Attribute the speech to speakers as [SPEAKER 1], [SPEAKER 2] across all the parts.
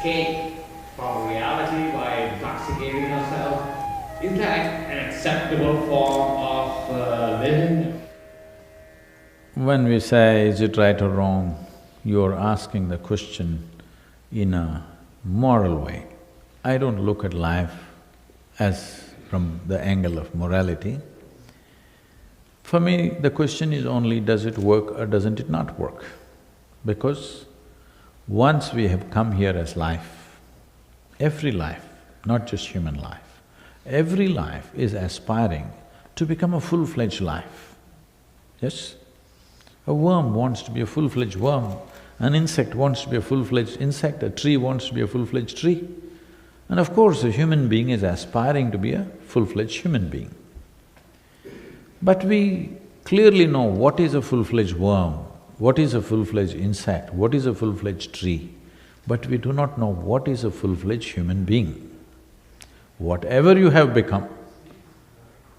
[SPEAKER 1] escape from reality by intoxicating ourselves? Is that an acceptable form of living?
[SPEAKER 2] When we say, is it right or wrong, you're asking the question in a moral way. I don't look at life as from the angle of morality. For me, the question is only, does it work or doesn't it not work? Because once we have come here as life, every life, not just human life, every life is aspiring to become a full-fledged life. Yes? A worm wants to be a full-fledged worm, an insect wants to be a full-fledged insect, a tree wants to be a full-fledged tree. And of course, a human being is aspiring to be a full-fledged human being. But we clearly know what is a full-fledged worm, what is a full-fledged insect, what is a full-fledged tree, but we do not know what is a full-fledged human being. Whatever you have become,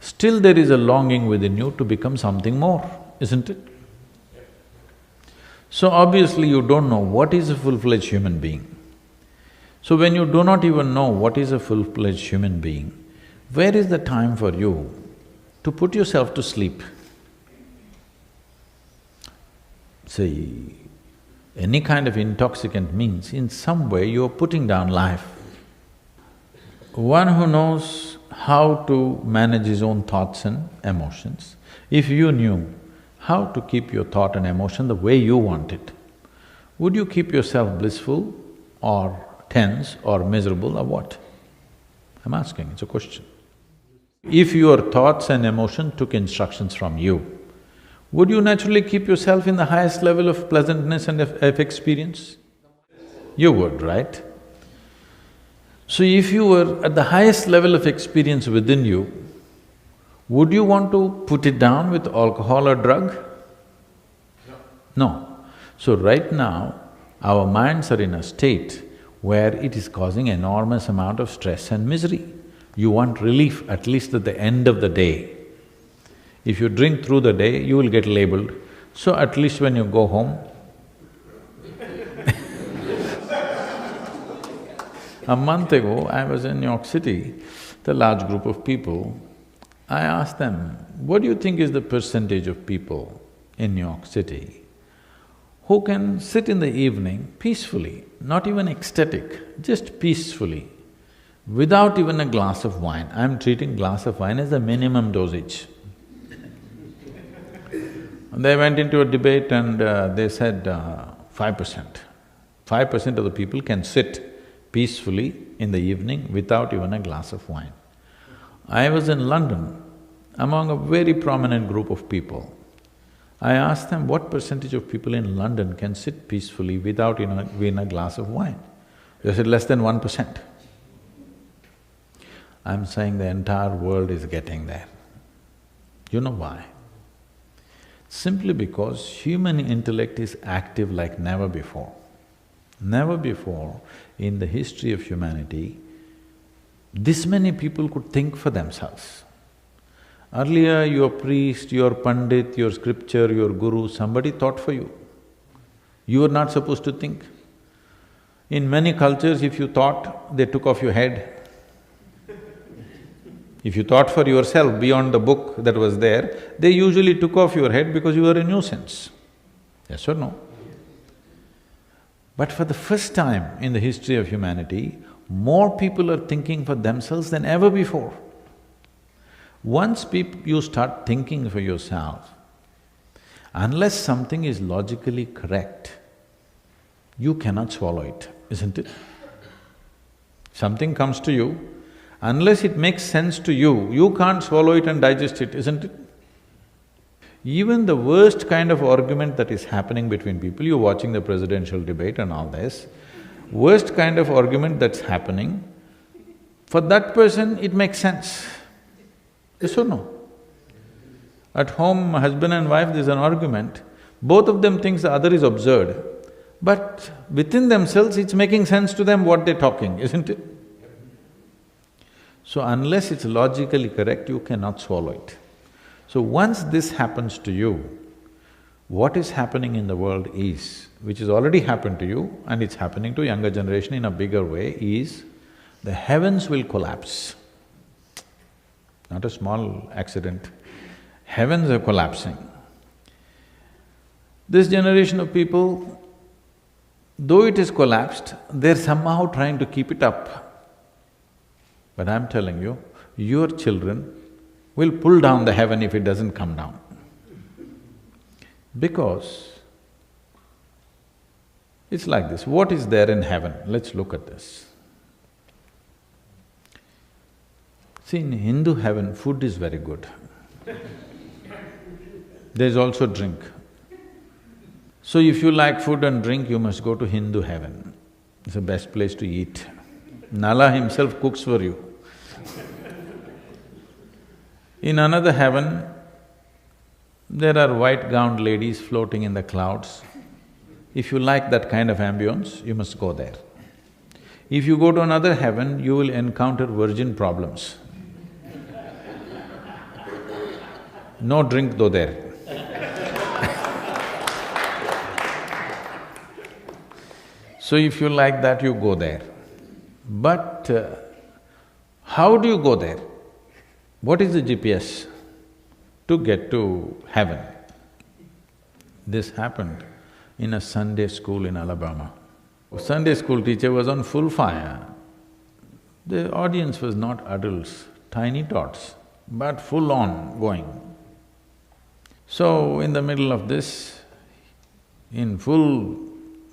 [SPEAKER 2] still there is a longing within you to become something more, isn't it? So obviously you don't know what is a full-fledged human being. So when you do not even know what is a full-fledged human being, where is the time for you to put yourself to sleep? See, any kind of intoxicant means in some way you are putting down life. One who knows how to manage his own thoughts and emotions, if you knew how to keep your thought and emotion the way you want it, would you keep yourself blissful or tense or miserable or what? I'm asking, it's a question. If your thoughts and emotion took instructions from you, would you naturally keep yourself in the highest level of pleasantness and of experience? You would, right? So if you were at the highest level of experience within you, would you want to put it down with alcohol or drug? No. So right now, our minds are in a state where it is causing enormous amount of stress and misery. You want relief at least at the end of the day. If you drink through the day, you will get labeled. So at least when you go home, a month ago, I was in New York City, the large group of people. I asked them, what do you think is the percentage of people in New York City who can sit in the evening peacefully, not even ecstatic, just peacefully, without even a glass of wine? I'm treating glass of wine as the minimum dosage. They went into a debate and they said 5%. 5% of the people can sit peacefully in the evening without even a glass of wine. I was in London among a very prominent group of people. I asked them what percentage of people in London can sit peacefully without even a glass of wine. They said less than 1%. I'm saying the entire world is getting there. You know why? Simply because human intellect is active like never before. Never before in the history of humanity, this many people could think for themselves. Earlier, your priest, your pandit, your scripture, your guru, somebody thought for you. You were not supposed to think. In many cultures, if you thought, they took off your head. If you thought for yourself beyond the book that was there, they usually took off your head because you were a nuisance. Yes or no? But for the first time in the history of humanity, more people are thinking for themselves than ever before. Once you start thinking for yourself, unless something is logically correct, you cannot swallow it, isn't it? Something comes to you, unless it makes sense to you, you can't swallow it and digest it, isn't it? Even the worst kind of argument that is happening between people, you're watching the presidential debate and all this, worst kind of argument that's happening, for that person it makes sense. Yes or no? At home, husband and wife, there's an argument, both of them thinks the other is absurd, but within themselves it's making sense to them what they're talking, isn't it? So unless it's logically correct, you cannot swallow it. So once this happens to you, What is happening in the world is, which has already happened to you and it's happening to younger generation in a bigger way, is the heavens will collapse. Not a small accident. Heavens are collapsing. This generation of people, though it is collapsed, they're somehow trying to keep it up. But I'm telling you, your children will pull down the heaven if it doesn't come down. Because it's like this, what is there in heaven? Let's look at this. See, in Hindu heaven, food is very good. There's also drink. So if you like food and drink, you must go to Hindu heaven. It's the best place to eat. Nala himself cooks for you. In another heaven, there are white-gowned ladies floating in the clouds. If you like that kind of ambience, you must go there. If you go to another heaven, you will encounter virgin problems. No drink though there. So if you like that, you go there. But how do you go there? What is the GPS to get to heaven? This happened in a Sunday school in Alabama. Sunday school teacher was on full fire. The audience was not adults, tiny tots, but full on going. So in the middle of this, in full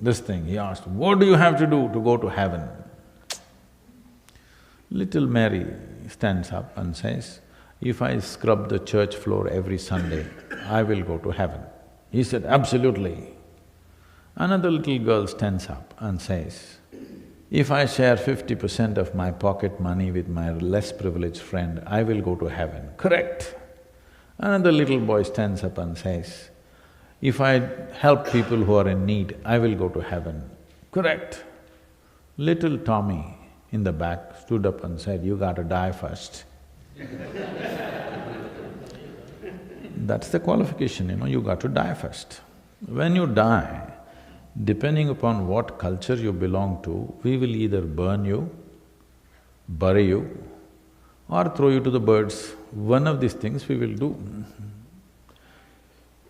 [SPEAKER 2] this thing, he asked, "What do you have to do to go to heaven?" Little Mary stands up and says, "If I scrub the church floor every Sunday, I will go to heaven." He said, "Absolutely." Another little girl stands up and says, "If I share 50% of my pocket money with my less privileged friend, I will go to heaven." Correct. Another little boy stands up and says, "If I help people who are in need, I will go to heaven." Correct. Little Tommy in the back stood up and said, "You gotta die first." That's the qualification, you got to die first. When you die, depending upon what culture you belong to, we will either burn you, bury you, or throw you to the birds. One of these things we will do.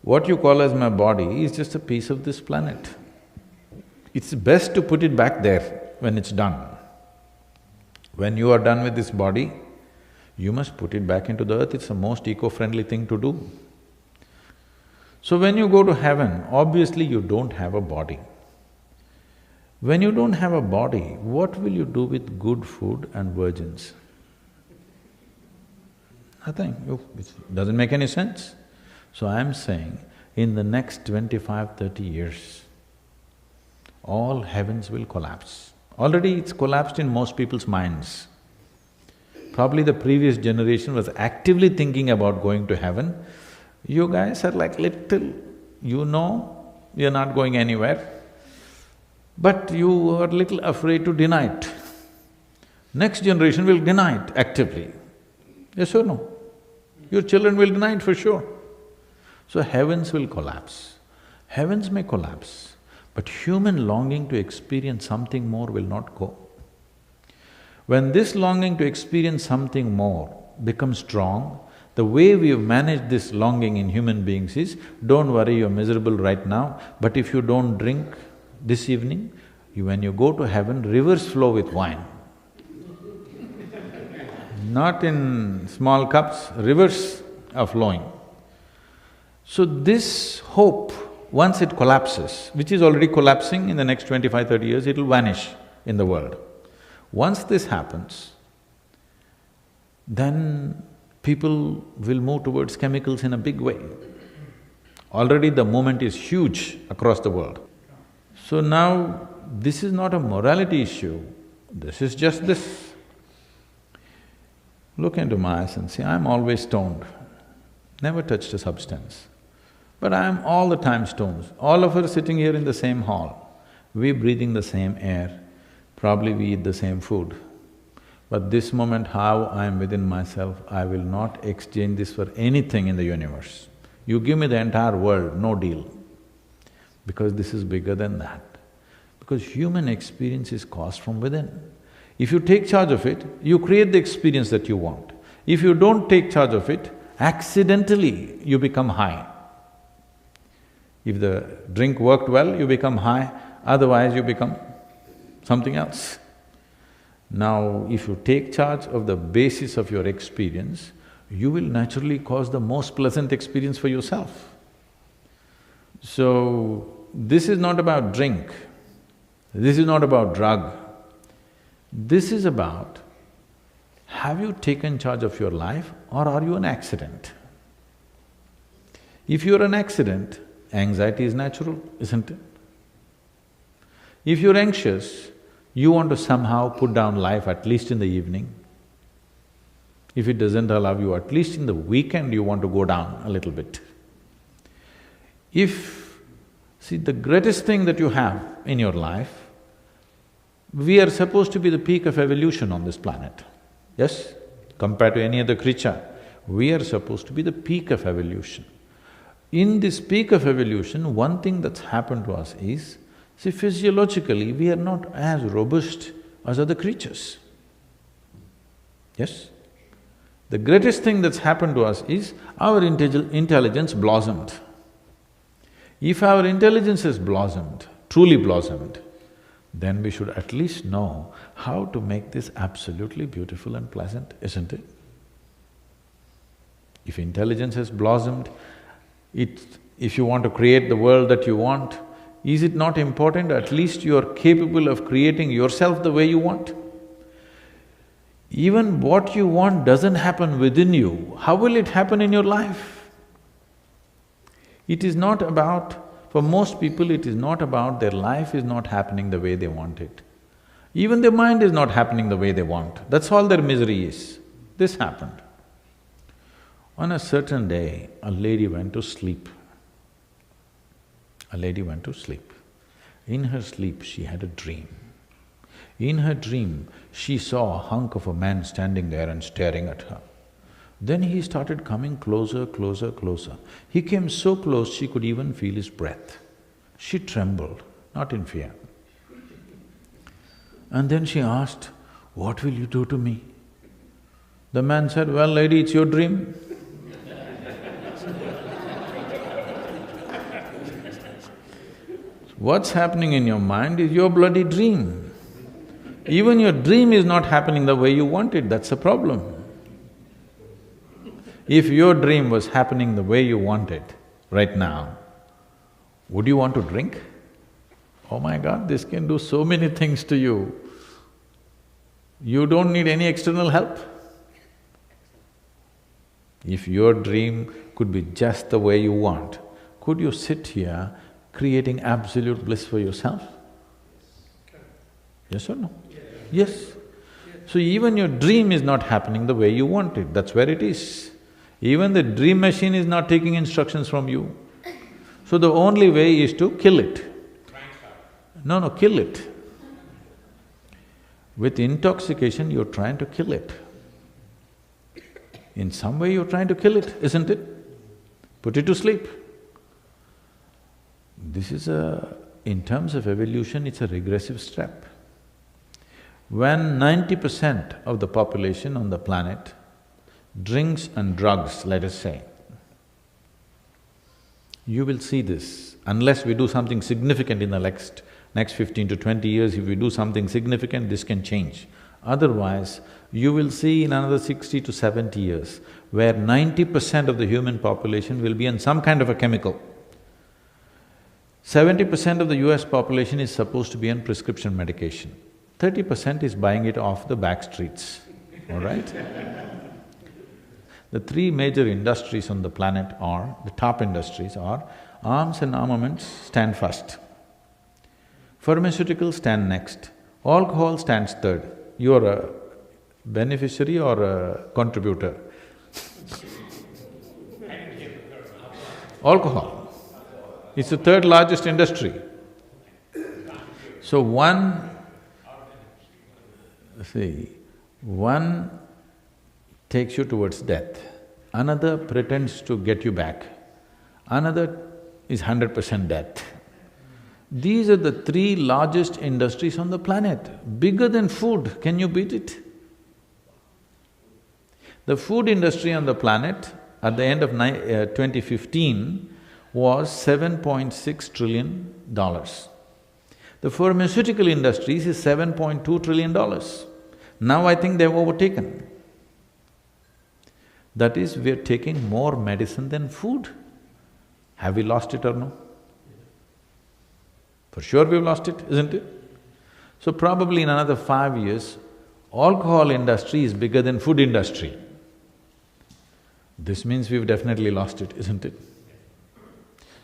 [SPEAKER 2] What you call as my body is just a piece of this planet. It's best to put it back there when it's done. When you are done with this body, you must put it back into the earth, it's the most eco-friendly thing to do. So when you go to heaven, obviously you don't have a body. When you don't have a body, what will you do with good food and virgins? Nothing, it doesn't make any sense. So I'm saying, in the next 25-30 years, all heavens will collapse. Already it's collapsed in most people's minds. Probably the previous generation was actively thinking about going to heaven. You guys are like little, you're not going anywhere, but you are little afraid to deny it. Next generation will deny it actively. Yes or no? Your children will deny it for sure. So heavens will collapse. Heavens may collapse, but human longing to experience something more will not go. When this longing to experience something more becomes strong, the way we have managed this longing in human beings is, don't worry, you're miserable right now, but if you don't drink this evening, when you go to heaven, rivers flow with wine. Not in small cups, rivers are flowing. So this hope, once it collapses, which is already collapsing, in the next 25-30 years, it'll vanish in the world. Once this happens, then people will move towards chemicals in a big way. Already the movement is huge across the world. So now, this is not a morality issue, this is just this. Look into my eyes and see, I'm always stoned, never touched a substance. But I'm all the time stoned. All of us sitting here in the same hall, we're breathing the same air, probably we eat the same food. But this moment, how I am within myself, I will not exchange this for anything in the universe. You give me the entire world, no deal. Because this is bigger than that. Because human experience is caused from within. If you take charge of it, you create the experience that you want. If you don't take charge of it, accidentally you become high. If the drink worked well, you become high, otherwise you become something else. Now, if you take charge of the basis of your experience, you will naturally cause the most pleasant experience for yourself. So, this is not about drink, this is not about drug. This is about, have you taken charge of your life or are you an accident? If you're an accident, anxiety is natural, isn't it? If you're anxious, you want to somehow put down life at least in the evening. If it doesn't allow you, at least in the weekend you want to go down a little bit. See, the greatest thing that you have in your life, we are supposed to be the peak of evolution on this planet, yes? Compared to any other creature, we are supposed to be the peak of evolution. In this peak of evolution, one thing that's happened to us is, see, physiologically, we are not as robust as other creatures, yes? The greatest thing that's happened to us is our intelligence blossomed. If our intelligence has blossomed, truly blossomed, then we should at least know how to make this absolutely beautiful and pleasant, isn't it? If intelligence has blossomed, if you want to create the world that you want, is it not important at least you are capable of creating yourself the way you want? Even what you want doesn't happen within you, how will it happen in your life? It is not about… For most people, it is not about their life is not happening the way they want it. Even their mind is not happening the way they want, that's all their misery is. This happened. On a certain day, a lady went to sleep. A lady went to sleep. In her sleep, she had a dream. In her dream, she saw a hunk of a man standing there and staring at her. Then he started coming closer, closer, closer. He came so close she could even feel his breath. She trembled, not in fear. And then she asked, "What will you do to me?" The man said, "Well, lady, it's your dream." What's happening in your mind is your bloody dream. Even your dream is not happening the way you want it, that's a problem. If your dream was happening the way you want it right now, would you want to drink? Oh my God, this can do so many things to you. You don't need any external help. If your dream could be just the way you want, could you sit here creating absolute bliss for yourself? Yes or no? Yes. So even your dream is not happening the way you want it, that's where it is. Even the dream machine is not taking instructions from you. So the only way is to kill it. No, kill it. With intoxication, you're trying to kill it. In some way you're trying to kill it, isn't it? Put it to sleep. This is in terms of evolution, it's a regressive step. When 90% of the population on the planet drinks and drugs, let us say, you will see this, unless we do something significant in the next 15 to 20 years, if we do something significant, this can change. Otherwise, you will see in another 60 to 70 years, where 90% of the human population will be on some kind of a chemical. 70% of the US population is supposed to be on prescription medication. 30% is buying it off the back streets, all right? The three major industries on the planet are, the top industries are, arms and armaments stand first, pharmaceuticals stand next, alcohol stands third. You are a beneficiary or a contributor? Alcohol. It's the third largest industry. So one takes you towards death, another pretends to get you back, Another is 100% death. These are the three largest industries on the planet, bigger than food. Can you beat it? The food industry on the planet at the end of 2015 was $7.6 trillion. The pharmaceutical industries is $7.2 trillion. Now I think they've overtaken. That is, we're taking more medicine than food. Have we lost it or no? For sure we've lost it, isn't it? So probably in another 5 years, alcohol industry is bigger than food industry. This means we've definitely lost it, isn't it?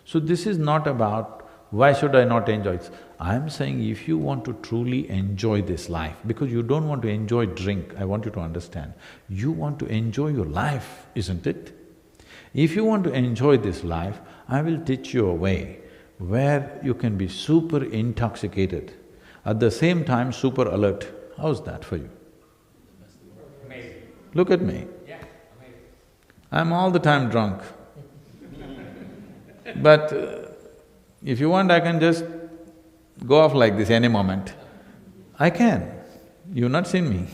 [SPEAKER 2] So this is not about, why should I not enjoy it? I'm saying if you want to truly enjoy this life, because you don't want to enjoy drink, I want you to understand, you want to enjoy your life, isn't it? If you want to enjoy this life, I will teach you a way where you can be super intoxicated, at the same time super alert. How's that for you?
[SPEAKER 1] Amazing.
[SPEAKER 2] Look at me.
[SPEAKER 1] Yeah, amazing.
[SPEAKER 2] I'm all the time drunk. But if you want, I can just go off like this any moment. I can. You've not seen me.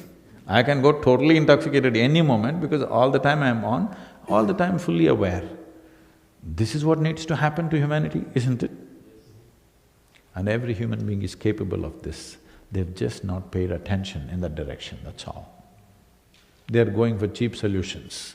[SPEAKER 2] I can go totally intoxicated any moment because all the time I'm on, all the time fully aware. This is what needs to happen to humanity, isn't it? And every human being is capable of this. They've just not paid attention in that direction, that's all. They're going for cheap solutions.